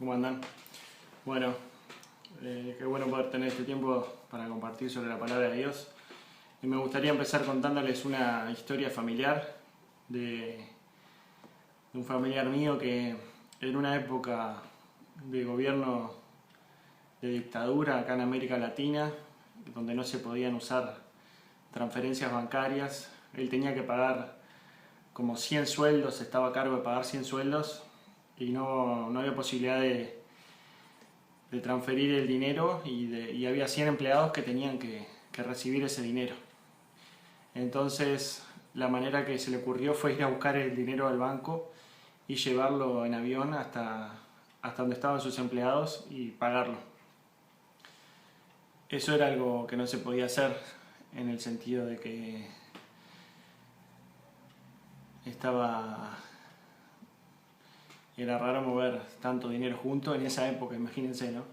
¿Cómo andan? Bueno, qué bueno poder tener este tiempo para compartir sobre la palabra de Dios. Y me gustaría empezar contándoles una historia familiar de un familiar mío que en una época de gobierno de dictadura acá en América Latina, donde no se podían usar transferencias bancarias, él tenía que pagar como 100 sueldos, estaba a cargo de pagar 100 sueldos y no había posibilidad de transferir el dinero y había 100 empleados que tenían que recibir ese dinero. Entonces la manera que se le ocurrió fue ir a buscar el dinero al banco y llevarlo en avión hasta donde estaban sus empleados y pagarlo. Eso era algo que no se podía hacer en el sentido de que era raro mover tanto dinero junto en esa época, imagínense, ¿no?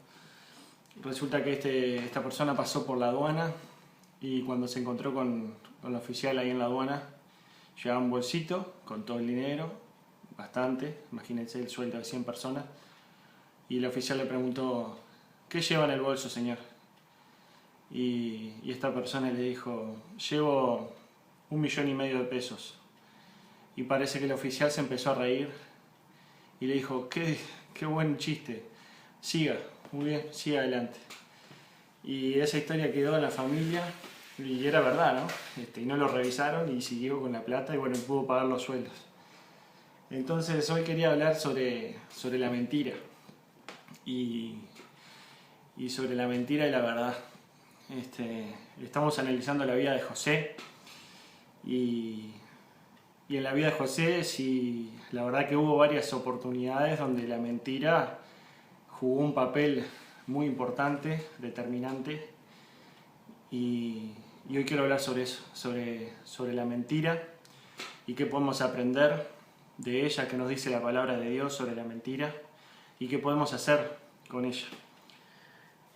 Resulta que esta persona pasó por la aduana y cuando se encontró con la oficial ahí en la aduana, llevaba un bolsito con todo el dinero, bastante, imagínense el sueldo de 100 personas, y la oficial le preguntó: ¿qué lleva en el bolso, señor? Y esta persona le dijo: llevo 1,5 millones de pesos. Y parece que el oficial se empezó a reír y le dijo: qué buen chiste, siga, muy bien, siga adelante. Y esa historia quedó en la familia y era verdad, ¿no? Y no lo revisaron y siguió con la plata y bueno, pudo pagar los sueldos. Entonces hoy quería hablar sobre la mentira y sobre la mentira y la verdad. Estamos analizando la vida de José y en la vida de José sí, la verdad que hubo varias oportunidades donde la mentira jugó un papel muy importante, determinante, y hoy quiero hablar sobre eso, sobre la mentira y qué podemos aprender de ella, qué nos dice la palabra de Dios sobre la mentira y qué podemos hacer con ella.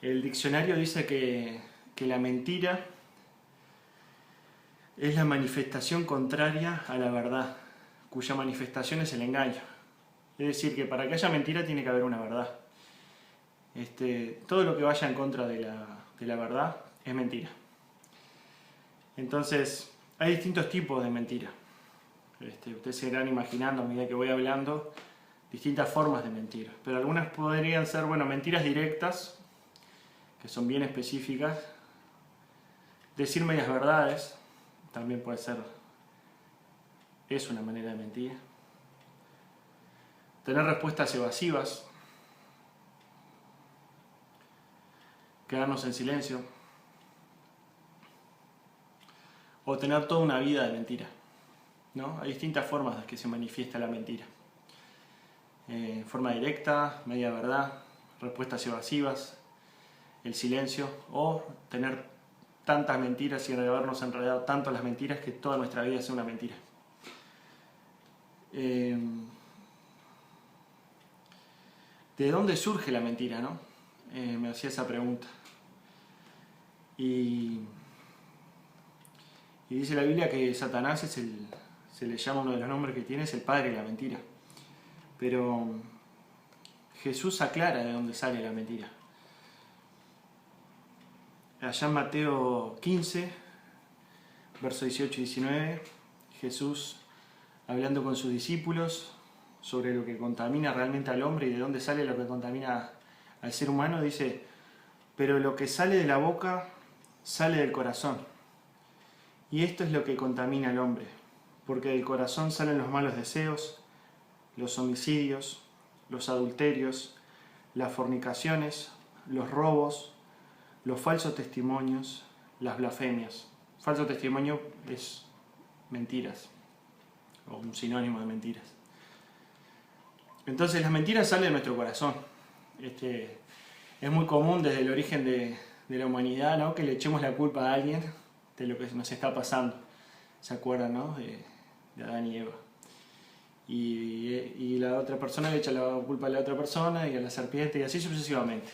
El diccionario dice que la mentira es la manifestación contraria a la verdad, cuya manifestación es el engaño. Es decir, que para que haya mentira tiene que haber una verdad. Todo lo que vaya en contra de la verdad es mentira. Entonces, hay distintos tipos de mentira. Ustedes se irán imaginando a medida que voy hablando distintas formas de mentir. Pero algunas podrían ser, mentiras directas, que son bien específicas. Decir medias verdades también puede ser, es una manera de mentir. Tener respuestas evasivas. Quedarnos en silencio. O tener toda una vida de mentira, ¿no? Hay distintas formas de que se manifiesta la mentira. Forma directa, media verdad, respuestas evasivas, el silencio, o tener tantas mentiras y habernos enredado tanto las mentiras que toda nuestra vida sea una mentira. ¿De dónde surge la mentira, no? Me hacía esa pregunta. Y dice la Biblia que Satanás se le llama, uno de los nombres que tiene, es el padre de la mentira. Pero Jesús aclara de dónde sale la mentira. Allá en Mateo 15, versos 18 y 19, Jesús, hablando con sus discípulos sobre lo que contamina realmente al hombre y de dónde sale lo que contamina al ser humano, dice: pero lo que sale de la boca sale del corazón. Y esto es lo que contamina al hombre, porque del corazón salen los malos deseos, los homicidios, los adulterios, las fornicaciones, los robos, los falsos testimonios, las blasfemias. Falso testimonio es mentiras, o un sinónimo de mentiras. Entonces las mentiras salen de nuestro corazón. Es muy común desde el origen de la humanidad, ¿no?, que le echemos la culpa a alguien de lo que nos está pasando. ¿Se acuerdan, no?, de Adán y Eva. Y la otra persona le echa la culpa a la otra persona y a la serpiente y así sucesivamente.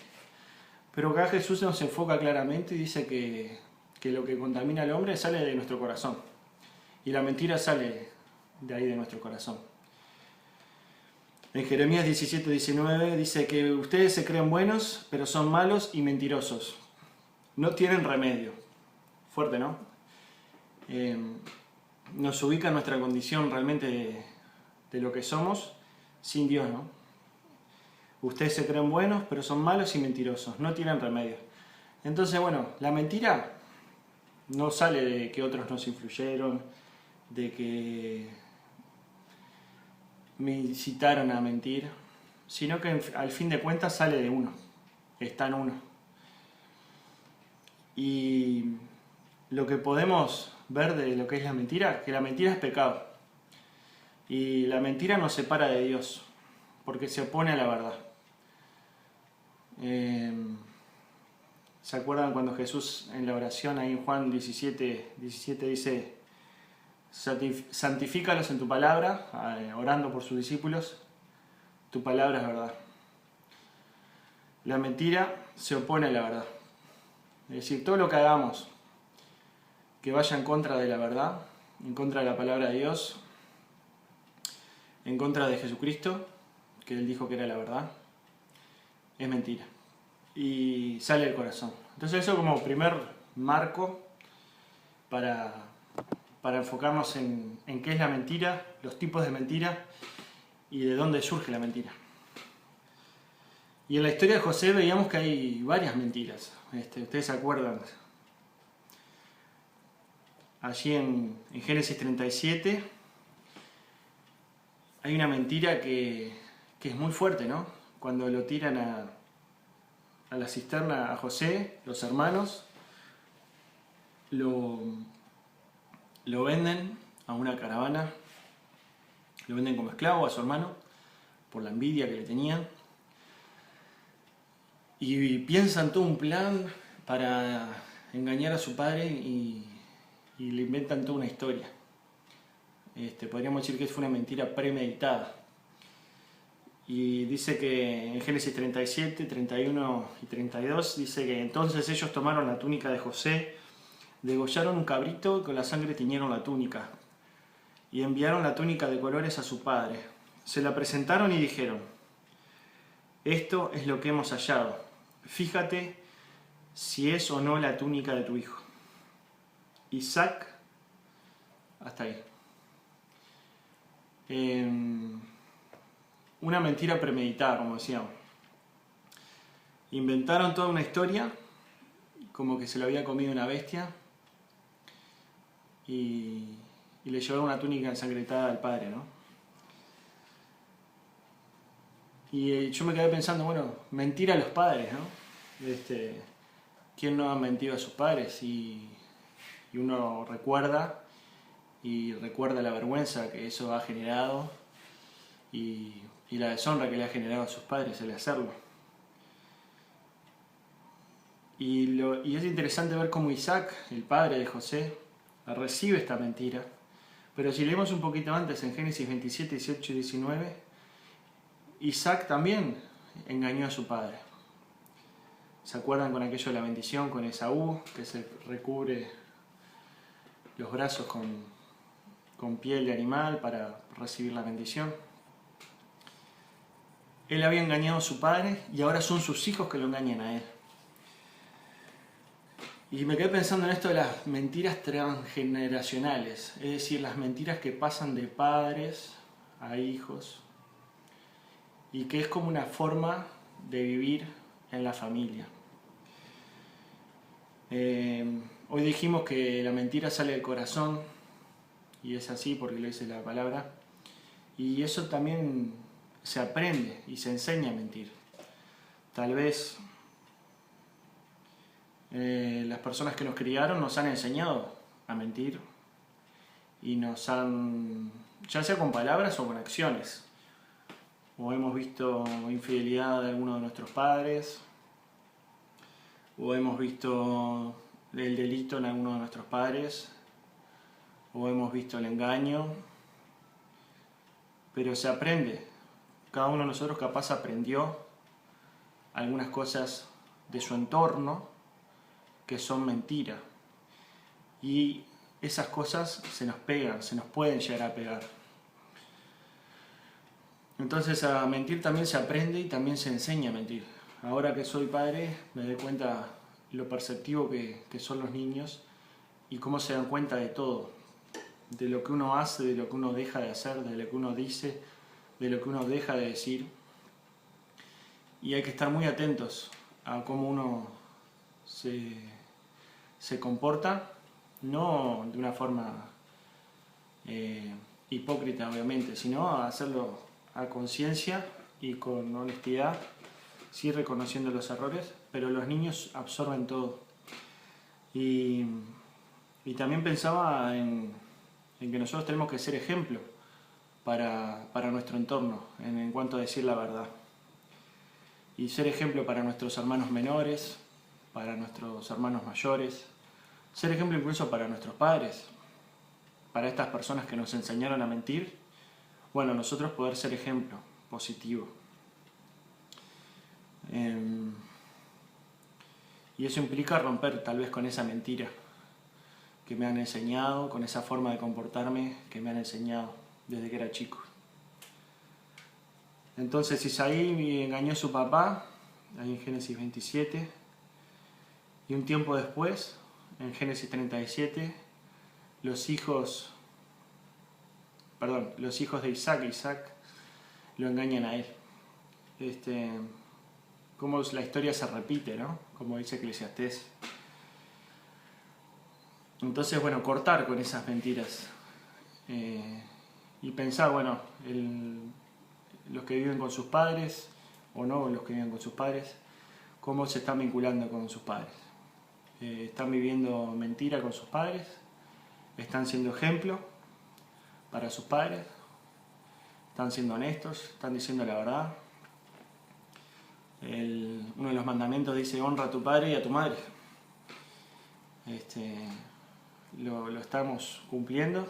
Pero acá Jesús nos enfoca claramente y dice que lo que contamina al hombre sale de nuestro corazón. Y la mentira sale de ahí, de nuestro corazón. En Jeremías 17:19 dice que ustedes se creen buenos, pero son malos y mentirosos. No tienen remedio. Fuerte, ¿no? Nos ubica en nuestra condición realmente de lo que somos sin Dios, ¿no? Ustedes se creen buenos, pero son malos y mentirosos. No tienen remedio. Entonces, bueno, la mentira no sale de que otros nos influyeron, de que me incitaron a mentir, sino que al fin de cuentas sale de uno, está en uno. Y lo que podemos ver de lo que es la mentira, que la mentira es pecado. Y la mentira nos separa de Dios, porque se opone a la verdad. ¿Se acuerdan cuando Jesús en la oración ahí en Juan 17 dice: santifícalos en tu palabra, orando por sus discípulos, tu palabra es verdad? La mentira se opone a la verdad. Es decir, todo lo que hagamos que vaya en contra de la verdad, en contra de la palabra de Dios, en contra de Jesucristo, que Él dijo que era la verdad, es mentira. Y sale del corazón. Entonces eso como primer marco para enfocarnos en qué es la mentira, los tipos de mentira y de dónde surge la mentira. Y en la historia de José veíamos que hay varias mentiras. Ustedes se acuerdan. Allí en Génesis 37 hay una mentira que es muy fuerte, ¿no? Cuando lo tiran a la cisterna a José, los hermanos lo venden a una caravana, lo venden como esclavo a su hermano por la envidia que le tenían, y piensan todo un plan para engañar a su padre y le inventan toda una historia. Podríamos decir que fue una mentira premeditada. Y dice que en Génesis 37, 31 y 32 dice que entonces ellos tomaron la túnica de José, degollaron un cabrito y con la sangre tiñeron la túnica y enviaron la túnica de colores a su padre. Se la presentaron y dijeron: esto es lo que hemos hallado, fíjate si es o no la túnica de tu hijo. Isaac, hasta ahí. Una mentira premeditada, como decíamos. Inventaron toda una historia, como que se lo había comido una bestia, y le llevaron una túnica ensangrentada al padre, ¿no? Y yo me quedé pensando, bueno, mentir a los padres, ¿no? ¿Quién no ha mentido a sus padres? Y uno recuerda la vergüenza que eso ha generado y la deshonra que le ha generado a sus padres el hacerlo. Y es interesante ver cómo Isaac, el padre de José, recibe esta mentira. Pero si leemos un poquito antes, en Génesis 27, 18 y 19, Isaac también engañó a su padre. ¿Se acuerdan con aquello de la bendición con Esaú, que se recubre los brazos con piel de animal para recibir la bendición? Él había engañado a su padre y ahora son sus hijos que lo engañan a él. Y me quedé pensando en esto de las mentiras transgeneracionales, es decir, las mentiras que pasan de padres a hijos y que es como una forma de vivir en la familia. Hoy dijimos que la mentira sale del corazón y es así porque lo dice la palabra, y eso también se aprende y se enseña a mentir. Tal vez las personas que nos criaron nos han enseñado a mentir y nos han, ya sea con palabras o con acciones, o hemos visto infidelidad de alguno de nuestros padres, o hemos visto el delito en alguno de nuestros padres, o hemos visto el engaño, pero se aprende. Cada uno de nosotros capaz aprendió algunas cosas de su entorno que son mentira. Y esas cosas se nos pegan, se nos pueden llegar a pegar. Entonces a mentir también se aprende y también se enseña a mentir. Ahora que soy padre me doy cuenta lo perceptivo que son los niños y cómo se dan cuenta de todo. De lo que uno hace, de lo que uno deja de hacer, de lo que uno dice, de lo que uno deja de decir. Y hay que estar muy atentos a cómo uno se comporta, no de una forma hipócrita obviamente, sino a hacerlo a conciencia y con honestidad, sí reconociendo los errores, pero los niños absorben todo. Y también pensaba en que nosotros tenemos que ser ejemplo para nuestro entorno en cuanto a decir la verdad. Y ser ejemplo para nuestros hermanos menores, para nuestros hermanos mayores, ser ejemplo incluso para nuestros padres, para estas personas que nos enseñaron a mentir. Bueno, nosotros poder ser ejemplo positivo. Y eso implica romper tal vez con esa mentira que me han enseñado, con esa forma de comportarme que me han enseñado desde que era chico. Entonces Isaí engañó a su papá, ahí en Génesis 27, y un tiempo después, en Génesis 37, los hijos de Isaac lo engañan a él. Como la historia se repite, ¿no? Como dice Eclesiastés. Entonces, bueno, cortar con esas mentiras y pensar, bueno, los que viven con sus padres o no los que viven con sus padres, cómo se están vinculando con sus padres. ¿Están viviendo mentira con sus padres? ¿Están siendo ejemplo para sus padres? ¿Están siendo honestos? ¿Están diciendo la verdad? Uno de los mandamientos dice: honra a tu padre y a tu madre. Lo estamos cumpliendo.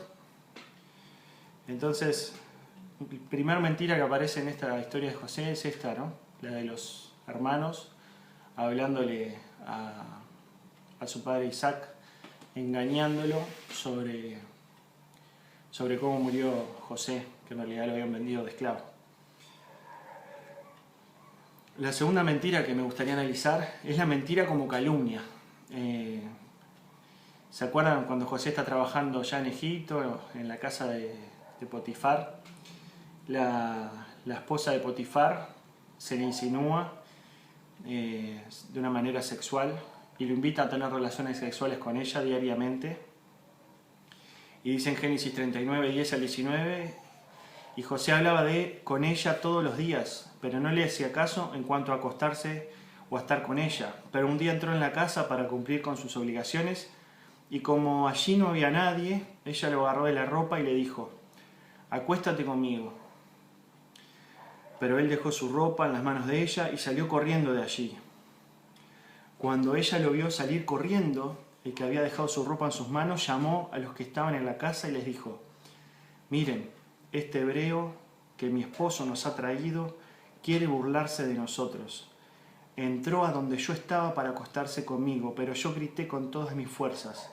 Entonces, la primera mentira que aparece en esta historia de José es esta, ¿no? La de los hermanos hablándole a su padre Isaac, engañándolo sobre cómo murió José, que en realidad lo habían vendido de esclavo. La segunda mentira que me gustaría analizar es la mentira como calumnia. ¿Se acuerdan cuando José está trabajando ya en Egipto, en la casa de Potifar? La esposa de Potifar se le insinúa de una manera sexual y lo invita a tener relaciones sexuales con ella diariamente. Y dice en Génesis 39, 10 al 19, y José hablaba con ella todos los días, pero no le hacía caso en cuanto a acostarse o a estar con ella. Pero un día entró en la casa para cumplir con sus obligaciones, y como allí no había nadie, ella lo agarró de la ropa y le dijo: acuéstate conmigo. Pero él dejó su ropa en las manos de ella y salió corriendo de allí. Cuando ella lo vio salir corriendo, el que había dejado su ropa en sus manos llamó a los que estaban en la casa y les dijo: miren, este hebreo que mi esposo nos ha traído quiere burlarse de nosotros. Entró a donde yo estaba para acostarse conmigo, pero yo grité con todas mis fuerzas.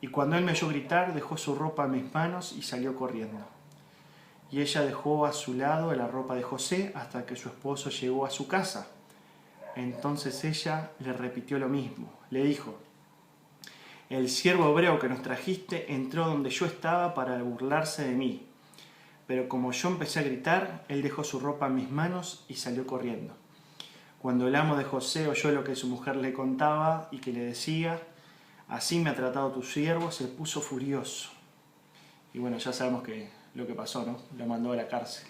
Y cuando él me oyó gritar, dejó su ropa en mis manos y salió corriendo. Y ella dejó a su lado la ropa de José hasta que su esposo llegó a su casa. Entonces ella le repitió lo mismo. Le dijo: el siervo hebreo que nos trajiste entró donde yo estaba para burlarse de mí. Pero como yo empecé a gritar, él dejó su ropa en mis manos y salió corriendo. Cuando el amo de José oyó lo que su mujer le contaba y que le decía: así me ha tratado tu siervo, se puso furioso. Y bueno, ya sabemos lo que pasó, ¿no? Lo mandó a la cárcel.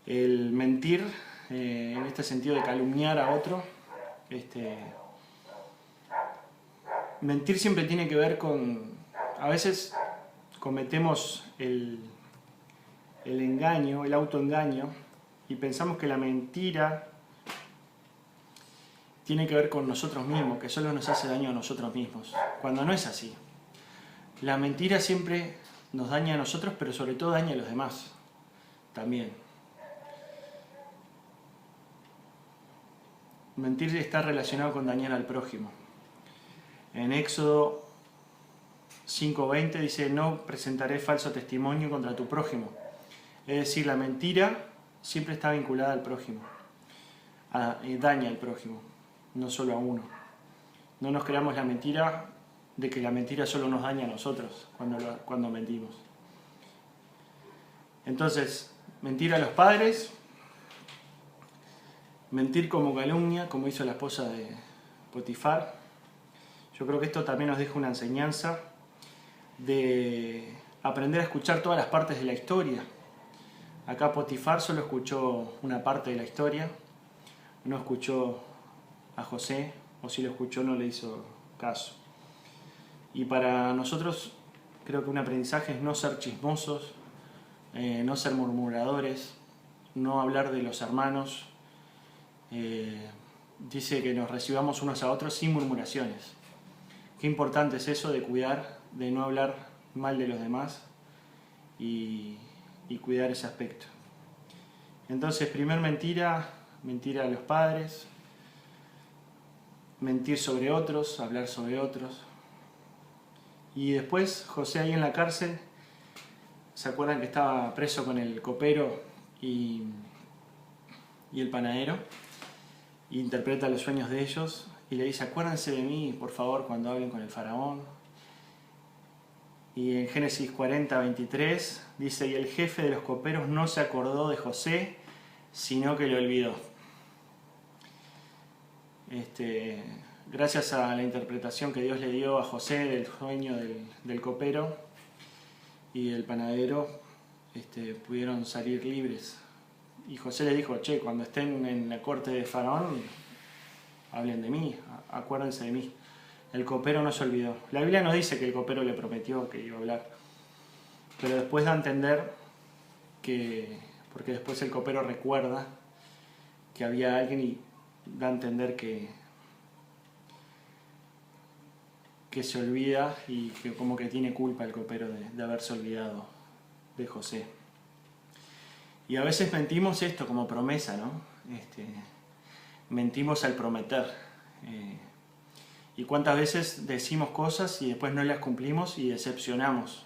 El mentir, en este sentido de calumniar a otro, mentir siempre tiene que ver con... A veces cometemos el engaño, el autoengaño, y pensamos que la mentira tiene que ver con nosotros mismos, que solo nos hace daño a nosotros mismos, cuando no es así. La mentira siempre nos daña a nosotros, pero sobre todo daña a los demás también. Mentir está relacionado con dañar al prójimo. En Éxodo 5:20 dice: no presentaré falso testimonio contra tu prójimo. Es decir, la mentira siempre está vinculada al prójimo, daña al prójimo, no solo a uno. No nos creamos la mentira de que la mentira solo nos daña a nosotros cuando mentimos. Entonces, mentir a los padres, mentir como calumnia, como hizo la esposa de Potifar. Yo creo que esto también nos deja una enseñanza de aprender a escuchar todas las partes de la historia. Acá Potifar solo escuchó una parte de la historia, no escuchó a José, o si lo escuchó no le hizo caso. Y para nosotros creo que un aprendizaje es no ser chismosos, no ser murmuradores, no hablar de los hermanos. Dice que nos recibamos unos a otros sin murmuraciones. Qué importante es eso de cuidar, de no hablar mal de los demás y cuidar ese aspecto. Entonces, primer mentira, mentir a los padres, mentir sobre otros, hablar sobre otros. Y después José ahí en la cárcel, ¿se acuerdan que estaba preso con el copero y el panadero? Y interpreta los sueños de ellos y le dice: acuérdense de mí, por favor, cuando hablen con el faraón. Y en Génesis 40, 23 dice: y el jefe de los coperos no se acordó de José, sino que lo olvidó. Gracias a la interpretación que Dios le dio a José del sueño del copero y del panadero, pudieron salir libres. Y José le dijo: che, cuando estén en la corte de Faraón, hablen de mí, acuérdense de mí. El copero no se olvidó. La Biblia no dice que el copero le prometió que iba a hablar, pero después da a entender que, porque después el copero recuerda que había alguien y da a entender que se olvida y que como que tiene culpa el copero de haberse olvidado de José. Y a veces mentimos esto como promesa, ¿no? Mentimos al prometer. Y cuántas veces decimos cosas y después no las cumplimos y decepcionamos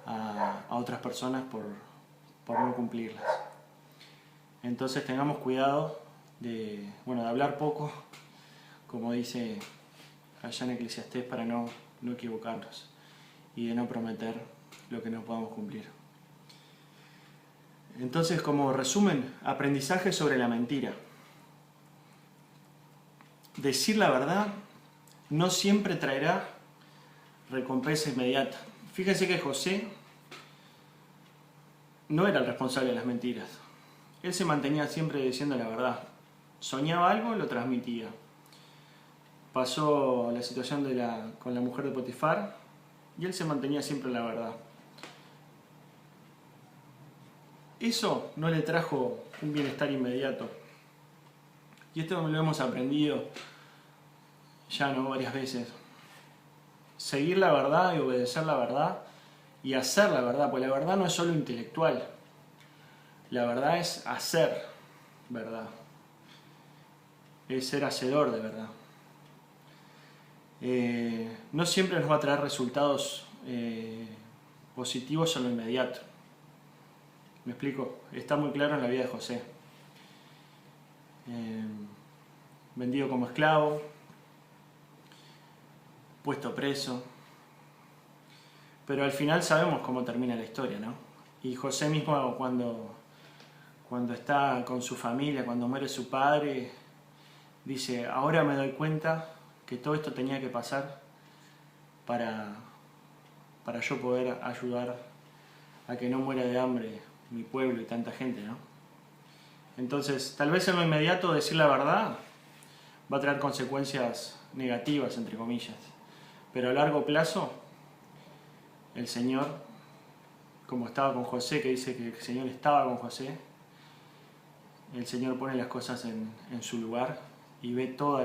a otras personas por no cumplirlas. Entonces tengamos cuidado de hablar poco, como dice allá en Eclesiastés, para no equivocarnos y de no prometer lo que no podamos cumplir. Entonces, como resumen, aprendizaje sobre la mentira. Decir la verdad no siempre traerá recompensa inmediata. Fíjense que José no era el responsable de las mentiras. Él se mantenía siempre diciendo la verdad. Soñaba algo, lo transmitía. Pasó la situación con la mujer de Potifar y él se mantenía siempre en la verdad. Eso no le trajo un bienestar inmediato. Y esto lo hemos aprendido ya varias veces. Seguir la verdad y obedecer la verdad y hacer la verdad, porque la verdad no es solo intelectual. La verdad es hacer verdad. Es ser hacedor de verdad. No siempre nos va a traer resultados positivos en lo inmediato. ¿Me explico? Está muy claro en la vida de José. Vendido como esclavo, puesto preso, pero al final sabemos cómo termina la historia, ¿no? Y José mismo cuando está con su familia, cuando muere su padre, dice: ahora me doy cuenta que todo esto tenía que pasar para yo poder ayudar a que no muera de hambre mi pueblo y tanta gente, ¿no? Entonces, tal vez en lo inmediato decir la verdad va a traer consecuencias negativas, entre comillas, pero a largo plazo el Señor, como estaba con José, que dice que el Señor estaba con José, el Señor pone las cosas en su lugar y ve todo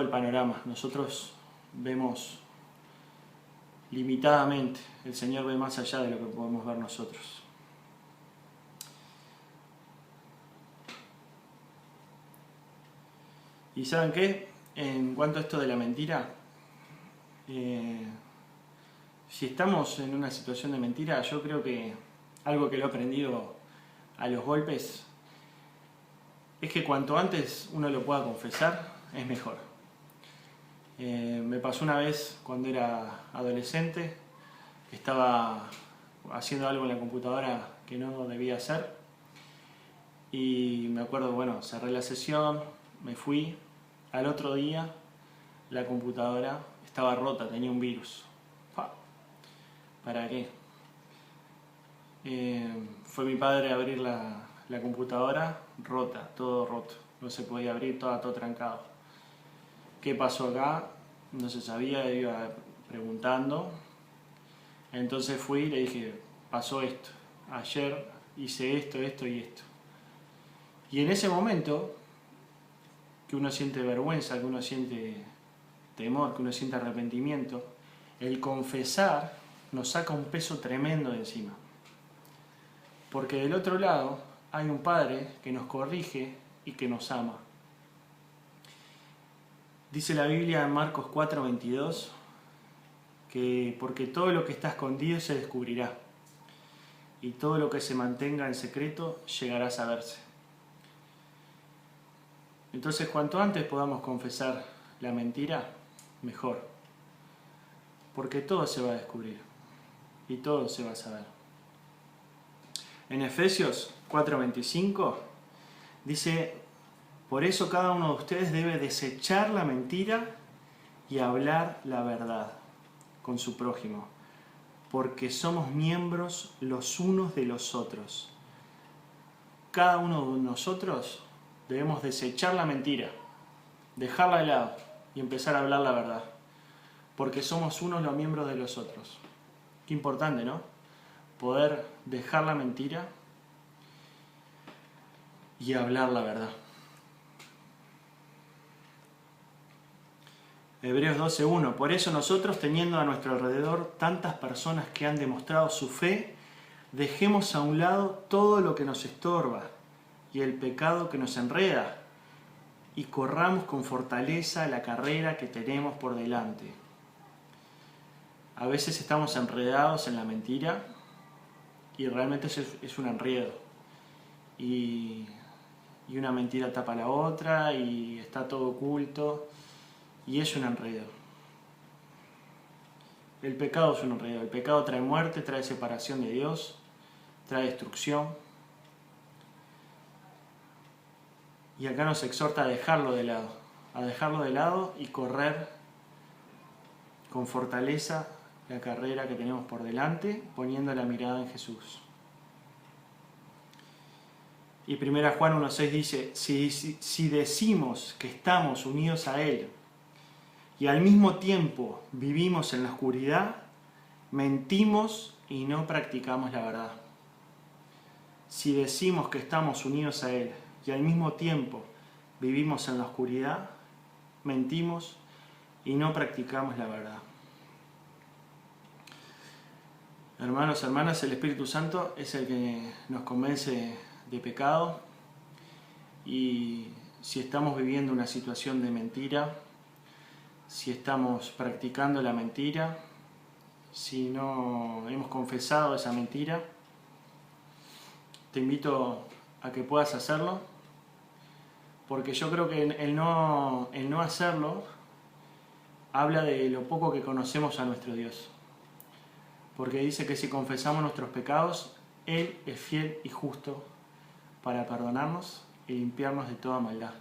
el panorama. Nosotros vemos limitadamente, el Señor ve más allá de lo que podemos ver nosotros. ¿Y saben qué? En cuanto a esto de la mentira, si estamos en una situación de mentira, yo creo que algo que lo he aprendido a los golpes, es que cuanto antes uno lo pueda confesar, es mejor. Me pasó una vez cuando era adolescente, estaba haciendo algo en la computadora que no debía hacer y me acuerdo, bueno, cerré la sesión, me fui, al otro día la computadora estaba rota, tenía un virus. ¿Para qué? Fue mi padre a abrir la computadora, rota, todo roto, no se podía abrir, estaba todo trancado. ¿Qué pasó acá? No se sabía, iba preguntando. Entonces fui y le dije, pasó esto, ayer hice esto, esto y esto. Y en ese momento, que uno siente vergüenza, que uno siente temor, que uno siente arrepentimiento, el confesar nos saca un peso tremendo de encima. Porque del otro lado hay un Padre que nos corrige y que nos ama. Dice la Biblia en Marcos 4:22 que porque todo lo que está escondido se descubrirá y todo lo que se mantenga en secreto llegará a saberse. Entonces, cuanto antes podamos confesar la mentira, mejor. Porque todo se va a descubrir y todo se va a saber. En Efesios 4:25 dice, por eso cada uno de ustedes debe desechar la mentira y hablar la verdad con su prójimo, porque somos miembros los unos de los otros. Cada uno de nosotros debemos desechar la mentira, dejarla de lado y empezar a hablar la verdad, porque somos unos los miembros de los otros. Qué importante, ¿no? Poder dejar la mentira y hablar la verdad. Hebreos 12:1. Por eso nosotros, teniendo a nuestro alrededor tantas personas que han demostrado su fe, dejemos a un lado todo lo que nos estorba y el pecado que nos enreda y corramos con fortaleza la carrera que tenemos por delante. A veces estamos enredados en la mentira y realmente es un enredo. Y una mentira tapa la otra y está todo oculto. Y es un enredo. El pecado es un enredo. El pecado trae muerte, trae separación de Dios, trae destrucción. Y acá nos exhorta a dejarlo de lado y correr con fortaleza la carrera que tenemos por delante, poniendo la mirada en Jesús. Y 1 Juan 1:6 dice, si decimos que estamos unidos a Él, y al mismo tiempo vivimos en la oscuridad, mentimos y no practicamos la verdad. Si decimos que estamos unidos a Él y al mismo tiempo vivimos en la oscuridad, mentimos y no practicamos la verdad. Hermanos, hermanas, el Espíritu Santo es el que nos convence de pecado y si estamos viviendo una situación de mentira, si estamos practicando la mentira, si no hemos confesado esa mentira, te invito a que puedas hacerlo, porque yo creo que el no hacerlo habla de lo poco que conocemos a nuestro Dios. Porque dice que si confesamos nuestros pecados, Él es fiel y justo para perdonarnos y limpiarnos de toda maldad.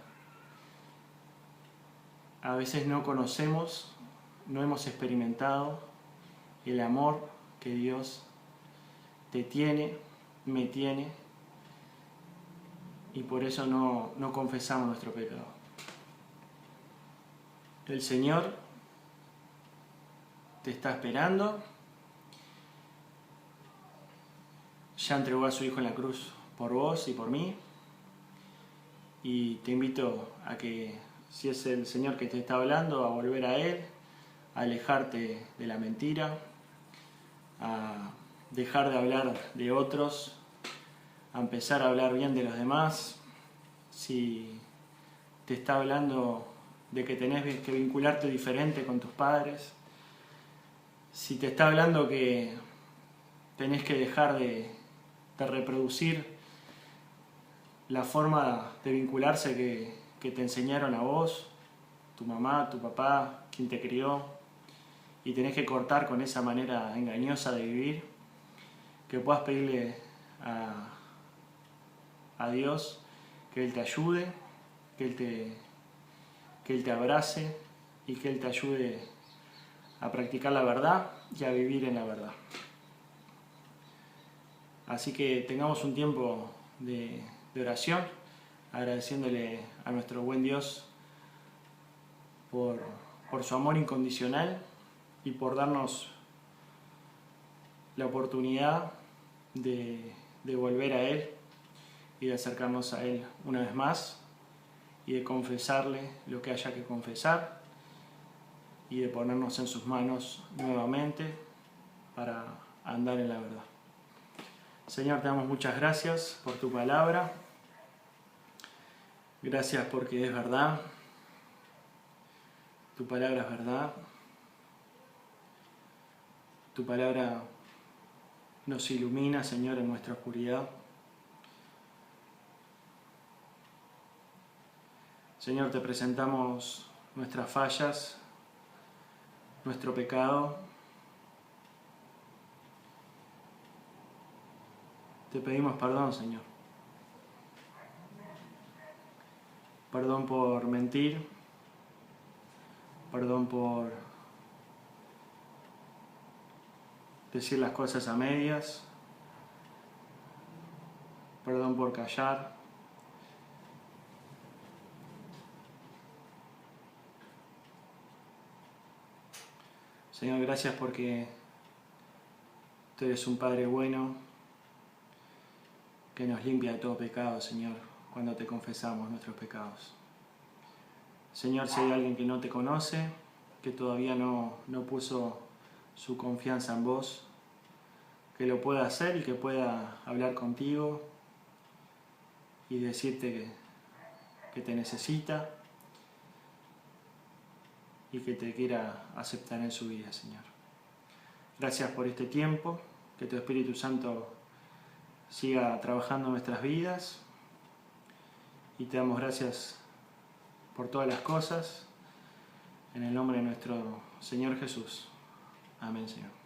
A veces no conocemos, no hemos experimentado el amor que Dios te tiene, me tiene, y por eso no confesamos nuestro pecado. El Señor te está esperando, ya entregó a su Hijo en la cruz por vos y por mí, y te invito a que, si es el Señor que te está hablando, a volver a Él, a alejarte de la mentira, a dejar de hablar de otros, a empezar a hablar bien de los demás. Si te está hablando de que tenés que vincularte diferente con tus padres, si te está hablando que tenés que dejar de de reproducir la forma de vincularse que te enseñaron a vos, tu mamá, tu papá, quien te crió, y tenés que cortar con esa manera engañosa de vivir, que puedas pedirle a Dios que Él te ayude, que Él te abrace y que Él te ayude a practicar la verdad y a vivir en la verdad. Así que tengamos un tiempo de oración, agradeciéndole a nuestro buen Dios por su amor incondicional y por darnos la oportunidad de volver a Él y de acercarnos a Él una vez más y de confesarle lo que haya que confesar y de ponernos en sus manos nuevamente para andar en la verdad. Señor, te damos muchas gracias por tu palabra. Gracias porque es verdad. Tu palabra es verdad. Tu palabra nos ilumina, Señor, en nuestra oscuridad. Señor, te presentamos nuestras fallas, nuestro pecado. Te pedimos perdón, Señor. Perdón por mentir. Perdón por decir las cosas a medias. Perdón por callar. Señor, gracias porque tú eres un Padre bueno que nos limpia de todo pecado, Señor, cuando te confesamos nuestros pecados. Señor, si hay alguien que no te conoce, que todavía no puso su confianza en vos, que lo pueda hacer y que pueda hablar contigo y decirte que te necesita y que te quiera aceptar en su vida, Señor. Gracias por este tiempo, que tu Espíritu Santo siga trabajando en nuestras vidas y te damos gracias por todas las cosas, en el nombre de nuestro Señor Jesús. Amén, Señor.